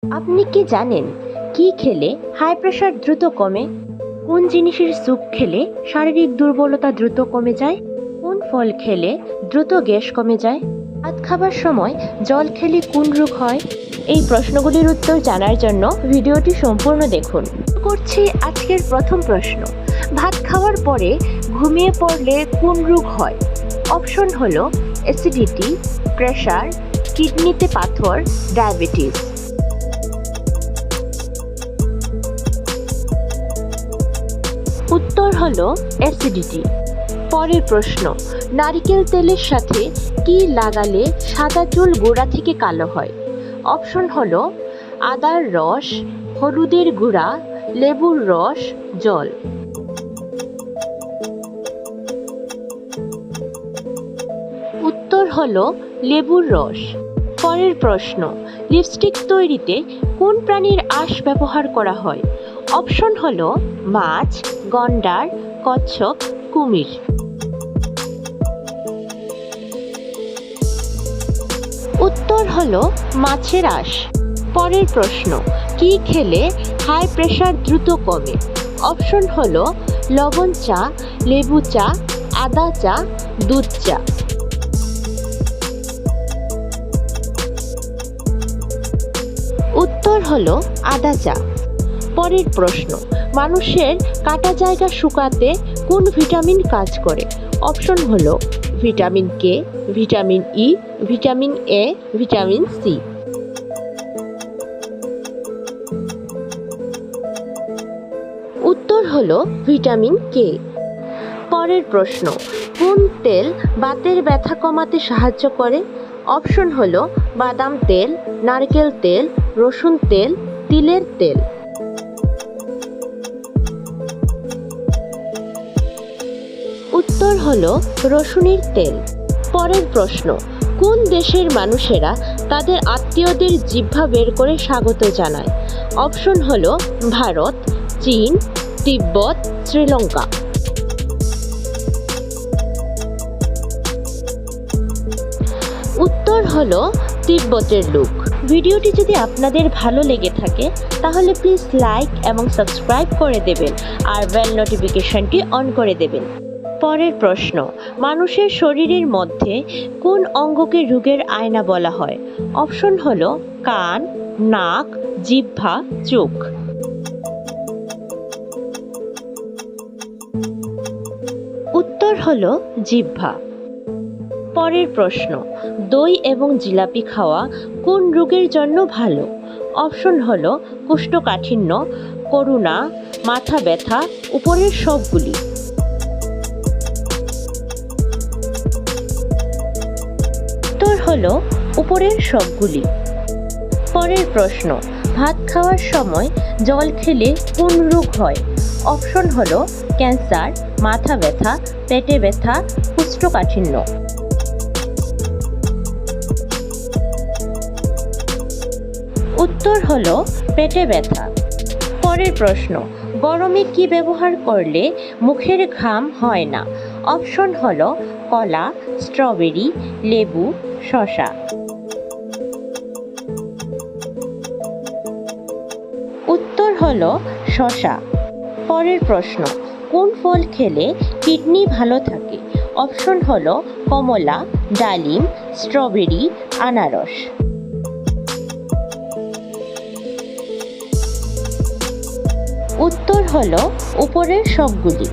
আপনি কি জানেন কি খেলে হাই প্রেশার দ্রুত কমে? কোন জিনিসের স্যুপ খেলে শারীরিক দুর্বলতা দ্রুত কমে যায়? কোন ফল খেলে দ্রুত গ্যাস কমে যায়? ভাত খাবার সময় জল খেলে কোন রোগ হয়? এই প্রশ্নগুলির উত্তর জানার জন্য ভিডিওটি সম্পূর্ণ দেখুন। শুরু করছি আজকের প্রথম প্রশ্ন। ভাত খাওয়ার পরে ঘুমিয়ে পড়লে কোন রোগ হয়? অপশন হলো অ্যাসিডিটি, প্রেশার, কিডনিতে পাথর, ডায়াবেটিস। উত্তর হলো অ্যাসিডিটি। পরের প্রশ্ন, নারিকেল তেলের সাথে কি লাগালে সাদা চুল গোড়া থেকে কালো হয়? অপশন হলো আদার রস, হলুদের গুঁড়া, লেবুর রস, জল। উত্তর হলো লেবুর রস। পরের প্রশ্ন, লিপস্টিক তৈরিতে কোন প্রাণীর আঁশ ব্যবহার করা হয়? অপশন হলো মাছ, গন্ডার, কচ্ছপ, কুমির। উত্তর হলো মাছের আঁশ। পরের প্রশ্ন, কি খেলে হাই প্রেশার দ্রুত কমে? অপশন হলো লবণ চা, লেবু চা, আদা চা, দুধ চা। উত্তর হলো আদা চা। পরের প্রশ্ন, মানুষের কাটা জায়গা শুকাতে কোন ভিটামিন কাজ করে? অপশন হলো vitamin K, vitamin E, vitamin A, vitamin C. উত্তর হলো ভিটামিন কে। পরের প্রশ্ন, কোন তেল বাতের ব্যথা কমাতে সাহায্য করে? অপশন হলো বাদাম তেল, নারকেল তেল, রসুন তেল, তিলের তেল। উত্তর হলো রসুনের তেল। পরের প্রশ্ন, কোন দেশের মানুষেরা তাদের আত্মীয়দের জিহ্বা বের করে স্বাগত জানায়? অপশন হলো ভারত, চীন, তিব্বত, শ্রীলঙ্কা। উত্তর হলো তিব্বতের লোক। ভিডিওটি যদি আপনাদের ভালো লেগে থাকে তাহলে প্লিজ লাইক এবং সাবস্ক্রাইব করে দেবেন আর বেল নোটিফিকেশনটি অন করে দেবেন। পরের প্রশ্ন, মানুষের শরীরের মধ্যে কোন অঙ্গকে রোগের আয়না বলা হয়? অপশন হলো কান, নাক, জিহ্বা, চোখ। উত্তর হলো জিহ্বা। পরের প্রশ্ন, দই এবং জিলাপি খাওয়া কোন রোগের জন্য ভালো? অপশন হলো কোষ্ঠকাঠিন্য, করুণা, মাথা ব্যথা, উপরের সবগুলি। উত্তর হলো উপরের সবগুলি। পরের প্রশ্ন, ভাত খাওয়ার সময় জল খেলে কোন রোগ হয়? অপশন হলো ক্যান্সার, মাথা ব্যথা, পেটে ব্যথা, কোষ্ঠকাঠিন্য। উত্তর হলো পেটে ব্যথা। পরের প্রশ্ন, গরমে কি ব্যবহার করলে মুখের ঘাম হয় না? অপশন হলো কলা, স্ট্রবেরি, লেবু, শসা। উত্তর হলো শসা। পরের প্রশ্ন, কোন ফল খেলে কিডনি ভালো থাকে? অপশন হলো কমলা, ডালিম, স্ট্রবেরি, আনারস। উত্তর হলো উপরের সবগুলি।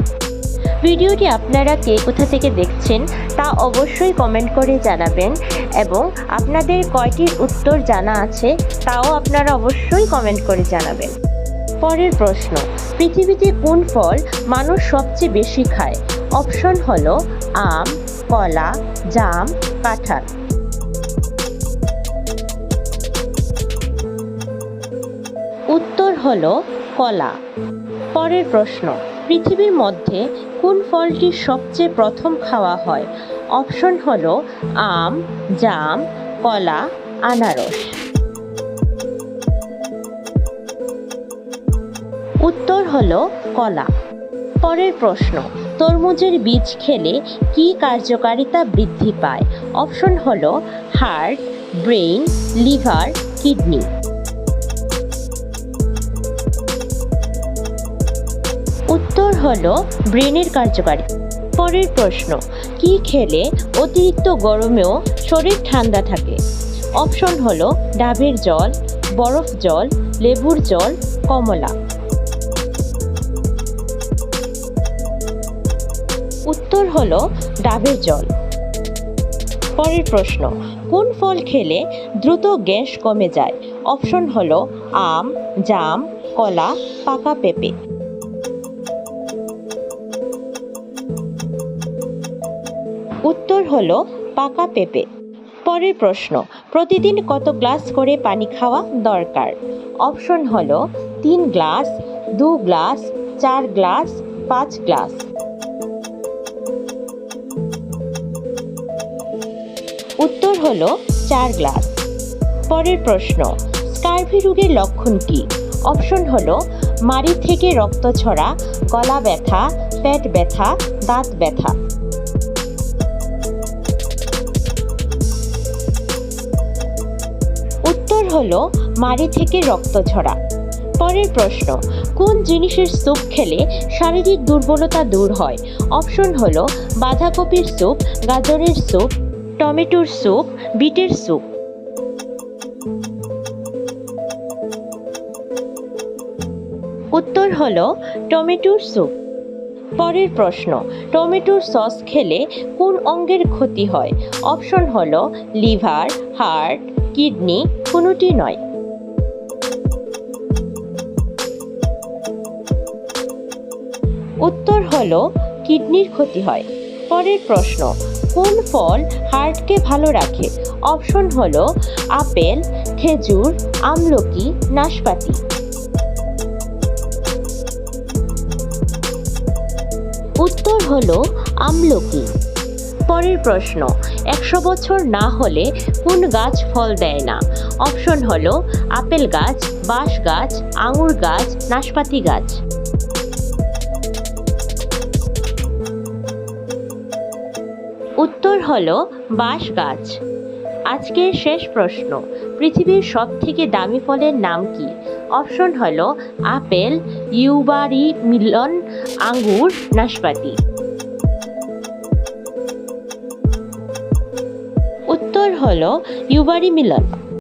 ভিডিওটি আপনারা কে কোথা থেকে দেখছেন তা অবশ্যই কমেন্ট করে জানাবেন এবং আপনাদের কয়টির উত্তর জানা আছে তাও আপনারা অবশ্যই কমেন্ট করে জানাবেন। পরের প্রশ্ন, পৃথিবীতে কোন ফল মানুষ সবচেয়ে বেশি খায়? অপশন হলো আম, কলা, জাম, কাঁঠাল। উত্তর হলো কলা। পরের প্রশ্ন, পৃথিবীর মধ্যে কোন ফলটি সবচেয়ে প্রথম খাওয়া হয়? অপশন হলো আম, জাম, কলা, আনারস। উত্তর হলো কলা। পরের প্রশ্ন, তরমুজের বীজ খেলে কি কার্যকারিতা বৃদ্ধি পায়? অপশন হলো হার্ট, ব্রেইন, লিভার, কিডনি। হলো ব্রেনের কার্যকারিতা। পরের প্রশ্ন, কি খেলে অতিরিক্ত গরমেও শরীর ঠান্ডা থাকে? অপশন হলো ডাবের জল, বরফ জল, লেবুর জল, কমলা। উত্তর হলো ডাবের জল। পরের প্রশ্ন, কোন ফল খেলে দ্রুত গ্যাস কমে যায়? অপশন হলো আম, জাম, কলা, পাকা পেঁপে। উত্তর হলো পাকা পেঁপে। পরের প্রশ্ন, প্রতিদিন কত গ্লাস করে পানি খাওয়া দরকার? অপশন হলো 3 গ্লাস, 2 গ্লাস, 4 গ্লাস, 5 গ্লাস। উত্তর হলো 4 গ্লাস। পরের প্রশ্ন, স্কার্ভি রোগের লক্ষণ কি? অপশন হলো মাড়ি থেকে রক্ত ঝরা, গলা ব্যথা, পেট ব্যথা, দাঁত ব্যথা। উত্তর হলো মাড়ি থেকে রক্ত ঝরা। পরের প্রশ্ন, কোন জিনিসের স্যুপ খেলে শারীরিক দুর্বলতা দূর হয়? অপশন হলো বাঁধাকপির স্যুপ, গাজরের স্যুপ, টমেটোর স্যুপ, বিটের স্যুপ। উত্তর হলো টমেটোর স্যুপ। পরের প্রশ্ন, টমেটোর সস খেলে কোন অঙ্গের ক্ষতি হয়? অপশন হলো লিভার, হার্ট, কিডনি, কোনোটি নয়। উত্তর হলো কিডনির ক্ষতি হয়। পরের প্রশ্ন, কোন ফল হার্টকে ভালো রাখে? অপশন হলো আপেল, খেজুর, আমলকি, নাশপাতি। উত্তর হলো আমলকি। পরের প্রশ্ন, 100 বছর না হলে কোন গাছ ফল দেয় না? অপশন হলো আপেল গাছ, বাঁশ গাছ, আঙুর গাছ, নাশপাতি গাছ। উত্তর হলো বাঁশ গাছ। আজকের শেষ প্রশ্ন, পৃথিবীর সবথেকে দামি ফলের নাম কি? অপশন হলো আপেল, ইউবারি মিলন, আঙ্গুর, নাশপাতি। উত্তর হলো ইউবারি মিলন।